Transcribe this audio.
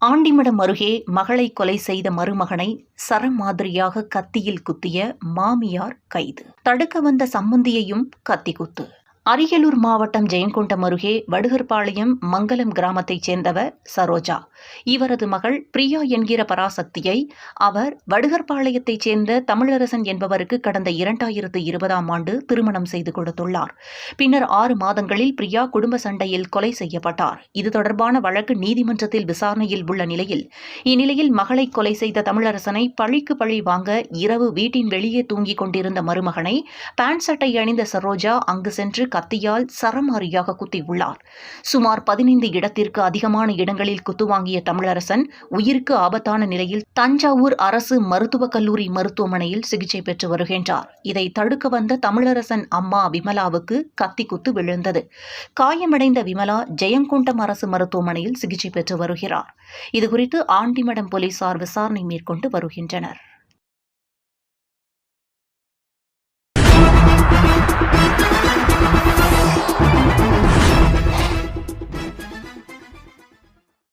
ஆண்டிமடம் அருகே மகளை கொலை செய்த மருமகனை சரமாதிரியாக கத்தியில் குத்திய மாமியார் கைது. தடுக்க வந்த சம்பந்தியையும் கத்தி குத்து. அரியலூர் மாவட்டம் ஜெயங்கொண்டம் அருகே வடுகர்பாளையம் மங்கலம் கிராமத்தைச் சேர்ந்தவர் சரோஜா. இவரது மகள் பிரியா என்கிற பராசக்தியை அவர் வடுகர்பாளையத்தைச் சேர்ந்த தமிழரசன் என்பவருக்கு கடந்த 2020ஆம் ஆண்டு திருமணம் செய்து கொடுத்துள்ளார். பின்னர் 6 மாதங்களில் பிரியா குடும்ப சண்டையில் கொலை செய்யப்பட்டார். இது தொடர்பான வழக்கு நீதிமன்றத்தில் விசாரணையில் உள்ள நிலையில் இந்நிலையில் மகளை கொலை செய்த தமிழரசனை பழிக்கு பழி வாங்க இரவு வீட்டின் வெளியே தூங்கிக் கொண்டிருந்த மருமகனை பேண்ட் சட்டை அணிந்த சரோஜா அங்கு சென்று கத்தியால் சரமாரியாக குத்தியுள்ளார். சுமார் 15 இடத்திற்கு அதிகமான இடங்களில் குத்து வாங்கிய தமிழரசன் உயிருக்கு ஆபத்தான நிலையில் தஞ்சாவூர் அரசு மருத்துவக் கல்லூரி மருத்துவமனையில் சிகிச்சை பெற்று வருகின்றார். இதை தடுக்க வந்த தமிழரசன் அம்மா விமலாவுக்கு கத்தி குத்து விழுந்தது. காயமடைந்த விமலா ஜெயங்கொண்டம் அரசு மருத்துவமனையில் சிகிச்சை பெற்று வருகிறார். இதுகுறித்து ஆண்டிமடம் போலீசார் விசாரணை மேற்கொண்டு வருகின்றனர்.